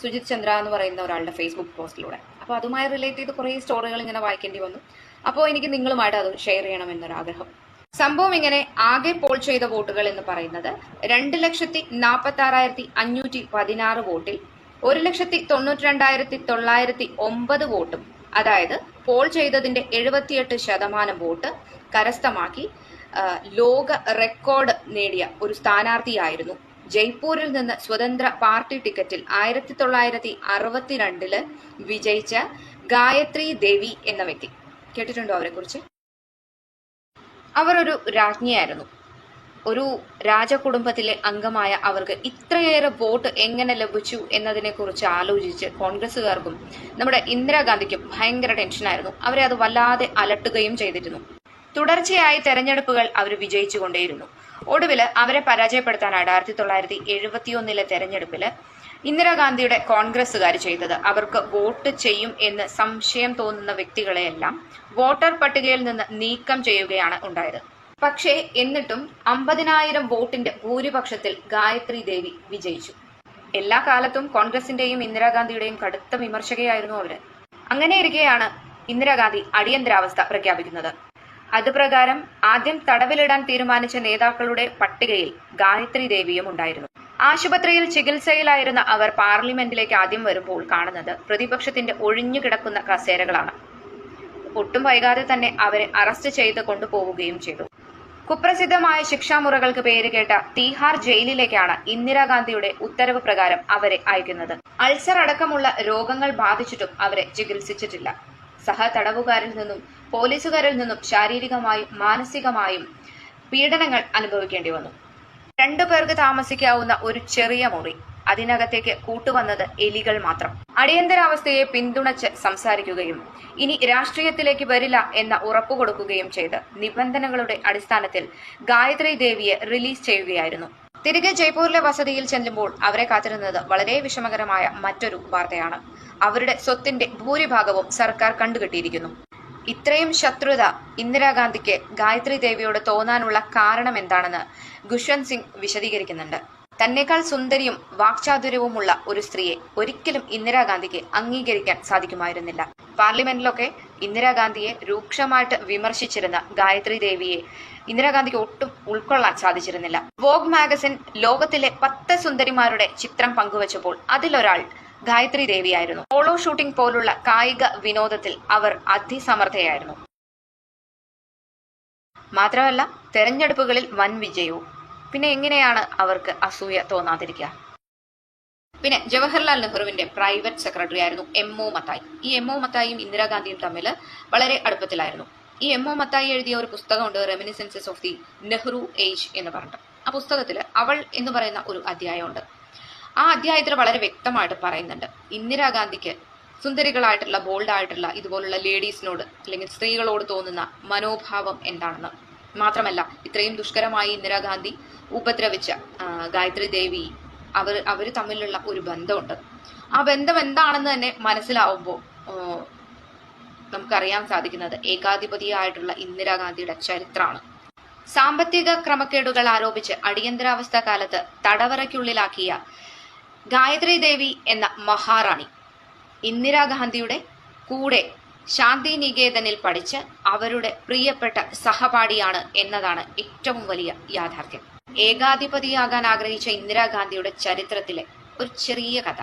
സുജിത് ചന്ദ്ര എന്ന് പറയുന്ന ഒരാളുടെ ഫേസ്ബുക്ക് പോസ്റ്റിലൂടെ. അപ്പോൾ അതുമായി റിലേറ്റ് ചെയ്ത് കുറേ സ്റ്റോറികൾ ഇങ്ങനെ വായിക്കേണ്ടി വന്നു. അപ്പോൾ എനിക്ക് നിങ്ങളുമായിട്ട് അത് ഷെയർ ചെയ്യണമെന്നൊരാഗ്രഹം. സംഭവം ഇങ്ങനെ, ആകെ പോൾ ചെയ്ത വോട്ടുകൾ എന്ന് പറയുന്നത് 2,46,516 വോട്ടിൽ 1,92,909 വോട്ടും, അതായത് പോൾ ചെയ്തതിന്റെ 78% വോട്ട് കരസ്ഥമാക്കി ലോക റെക്കോർഡ് നേടിയ ഒരു സ്ഥാനാർത്ഥിയായിരുന്നു ജയ്പൂരിൽ നിന്ന് സ്വതന്ത്ര പാർട്ടി ടിക്കറ്റിൽ 1962 വിജയിച്ച ഗായത്രി ദേവി എന്ന വ്യക്തി. കേട്ടിട്ടുണ്ടോ അവരെ കുറിച്ച്? അവർ ഒരു രാജ്ഞിയായിരുന്നു. ഒരു രാജകുടുംബത്തിലെ അംഗമായ അവർക്ക് ഇത്രയേറെ വോട്ട് എങ്ങനെ ലഭിച്ചു എന്നതിനെ കുറിച്ച് ആലോചിച്ച് കോൺഗ്രസുകാർക്കും നമ്മുടെ ഇന്ദിരാഗാന്ധിക്കും ഭയങ്കര ടെൻഷനായിരുന്നു. അവരെ അത് വല്ലാതെ അലട്ടുകയും ചെയ്തിരുന്നു. തുടർച്ചയായി തെരഞ്ഞെടുപ്പുകൾ അവർ വിജയിച്ചുകൊണ്ടേയിരുന്നു. ഒടുവിൽ അവരെ പരാജയപ്പെടുത്താൻ 1971 തെരഞ്ഞെടുപ്പില് ഇന്ദിരാഗാന്ധിയുടെ കോൺഗ്രസുകാർ ചെയ്തത്, അവർക്ക് വോട്ട് ചെയ്യും എന്ന് സംശയം തോന്നുന്ന വ്യക്തികളെയെല്ലാം വോട്ടർ പട്ടികയിൽ നിന്ന് നീക്കം ചെയ്യുകയാണ് ഉണ്ടായത്. പക്ഷേ എന്നിട്ടും 50,000 വോട്ടിന്റെ ഭൂരിപക്ഷത്തിൽ ഗായത്രി ദേവി വിജയിച്ചു. എല്ലാ കാലത്തും കോൺഗ്രസിന്റെയും ഇന്ദിരാഗാന്ധിയുടെയും കടുത്ത വിമർശകയായിരുന്നു അവര്. അങ്ങനെ ഇരിക്കെയാണ് ഇന്ദിരാഗാന്ധി അടിയന്തരാവസ്ഥ പ്രഖ്യാപിക്കുന്നത്. അതുപ്രകാരം ആദ്യം തടവിലിടാൻ തീരുമാനിച്ച നേതാക്കളുടെ പട്ടികയിൽ ഗായത്രി ദേവിയും ഉണ്ടായിരുന്നു. ആശുപത്രിയിൽ ചികിത്സയിലായിരുന്ന അവർ പാർലമെന്റിലേക്ക് ആദ്യം വരുമ്പോൾ കാണുന്നത് പ്രതിപക്ഷത്തിന്റെ ഒഴിഞ്ഞു കിടക്കുന്ന കസേരകളാണ്. ഒട്ടും വൈകാതെ തന്നെ അവരെ അറസ്റ്റ് ചെയ്ത് കൊണ്ടുപോവുകയും ചെയ്തു. കുപ്രസിദ്ധമായ ശിക്ഷാമുറകൾക്ക് പേര് കേട്ട തീഹാർ ജയിലിലേക്കാണ് ഇന്ദിരാഗാന്ധിയുടെ ഉത്തരവ് പ്രകാരം അവരെ അയക്കുന്നത്. അൾസർ അടക്കമുള്ള രോഗങ്ങൾ ബാധിച്ചിട്ടും അവരെ ചികിത്സിച്ചിട്ടില്ല. സഹ തടവുകാരിൽ നിന്നും പോലീസുകാരിൽ നിന്നും ശാരീരികമായും മാനസികമായും പീഡനങ്ങൾ അനുഭവിക്കേണ്ടി വന്നു. 2 പേർക്ക് താമസിക്കാവുന്ന ഒരു ചെറിയ മുറി, അതിനകത്തേക്ക് കൂട്ടുവന്നത് എലികൾ മാത്രം. അടിയന്തരാവസ്ഥയെ പിന്തുണച്ച് സംസാരിക്കുകയും ഇനി രാഷ്ട്രീയത്തിലേക്ക് വരില്ല എന്ന ഉറപ്പു കൊടുക്കുകയും ചെയ്ത് നിബന്ധനകളുടെ അടിസ്ഥാനത്തിൽ ഗായത്രി ദേവിയെ റിലീസ് ചെയ്യുകയായിരുന്നു. തിരികെ ജയ്പൂരിലെ വസതിയിൽ ചെല്ലുമ്പോൾ അവരെ കാത്തിരുന്നത് വളരെ വിഷമകരമായ മറ്റൊരു വാർത്തയാണ്. അവരുടെ സ്വത്തിന്റെ ഭൂരിഭാഗവും സർക്കാർ കണ്ടുകെട്ടിയിരിക്കുന്നു. ഇത്രയും ശത്രുത ഇന്ദിരാഗാന്ധിക്ക് ഗായത്രി ദേവിയോട് തോന്നാനുള്ള കാരണം എന്താണെന്ന് ഖുഷ്വന്ത് സിംഗ് വിശദീകരിക്കുന്നുണ്ട്. തന്നെക്കാൾ സുന്ദരിയും വാക്ചാതുര്യവുമുള്ള ഒരു സ്ത്രീയെ ഒരിക്കലും ഇന്ദിരാഗാന്ധിക്ക് അംഗീകരിക്കാൻ സാധിക്കുമായിരുന്നില്ല. പാർലമെന്റിലൊക്കെ ഇന്ദിരാഗാന്ധിയെ രൂക്ഷമായിട്ട് വിമർശിച്ചിരുന്ന ഗായത്രി ദേവിയെ ഇന്ദിരാഗാന്ധിക്ക് ഒട്ടും ഉൾക്കൊള്ളാൻ സാധിച്ചിരുന്നില്ല. വോഗ് മാഗസിൻ ലോകത്തിലെ 10 സുന്ദരിമാരുടെ ചിത്രം പങ്കുവച്ചപ്പോൾ അതിലൊരാൾ ഗായത്രി ദേവിയായിരുന്നു. പോളോ ഷൂട്ടിംഗ് പോലുള്ള കായിക വിനോദത്തിൽ അവർ അതിസമർത്ഥയായിരുന്നു. മാത്രമല്ല തെരഞ്ഞെടുപ്പുകളിൽ വൻ വിജയവും. പിന്നെ എങ്ങനെയാണ് അവർക്ക് അസൂയ തോന്നാതിരിക്കുക? പിന്നെ ജവഹർലാൽ നെഹ്റുവിന്റെ പ്രൈവറ്റ് സെക്രട്ടറി ആയിരുന്നു എം.ഒ. മത്തായി. ഈ എം.ഒ. മത്തായിയും ഇന്ദിരാഗാന്ധിയും തമ്മിൽ വളരെ അടുപ്പത്തിലായിരുന്നു. ഈ എം.ഒ. മത്തായി എഴുതിയ ഒരു പുസ്തകമുണ്ട്, റെമിനിസൻസസ് ഓഫ് ദി നെഹ്റു ഏജ് എന്ന് പറഞ്ഞിട്ട്. ആ പുസ്തകത്തിൽ അവൾ എന്ന് പറയുന്ന ഒരു അധ്യായമുണ്ട്. ആ അധ്യായത്തിൽ വളരെ വ്യക്തമായിട്ട് പറയുന്നുണ്ട് ഇന്ദിരാഗാന്ധിക്ക് സുന്ദരികളായിട്ടുള്ള ബോൾഡായിട്ടുള്ള ഇതുപോലുള്ള ലേഡീസിനോട് അല്ലെങ്കിൽ സ്ത്രീകളോട് തോന്നുന്ന മനോഭാവം എന്താണെന്ന്. മാത്രമല്ല ഇത്രയും ദുഷ്കരമായി ഇന്ദിരാഗാന്ധി ഉപദ്രവിച്ച ഗായത്രി ദേവി അവർ തമ്മിലുള്ള ഒരു ബന്ധമുണ്ട്. ആ ബന്ധം എന്താണെന്ന് തന്നെ മനസ്സിലാവുമ്പോൾ നമുക്കറിയാൻ സാധിക്കുന്നത് ഏകാധിപതിയായിട്ടുള്ള ഇന്ദിരാഗാന്ധിയുടെ ചരിത്രമാണ്. സാമ്പത്തിക ക്രമക്കേടുകൾ ആരോപിച്ച് അടിയന്തരാവസ്ഥ കാലത്ത് തടവറയ്ക്കുള്ളിലാക്കിയ ഗായത്രി ദേവി എന്ന മഹാറാണി ഇന്ദിരാഗാന്ധിയുടെ കൂടെ ശാന്തിനികേതനിൽ പഠിച്ച് അവരുടെ പ്രിയപ്പെട്ട സഹപാഠിയാണ് എന്നതാണ് ഏറ്റവും വലിയ യാഥാർത്ഥ്യം. ഏകാധിപതിയാകാൻ ആഗ്രഹിച്ച ഇന്ദിരാഗാന്ധിയുടെ ചരിത്രത്തിലെ ഒരു ചെറിയ കഥ.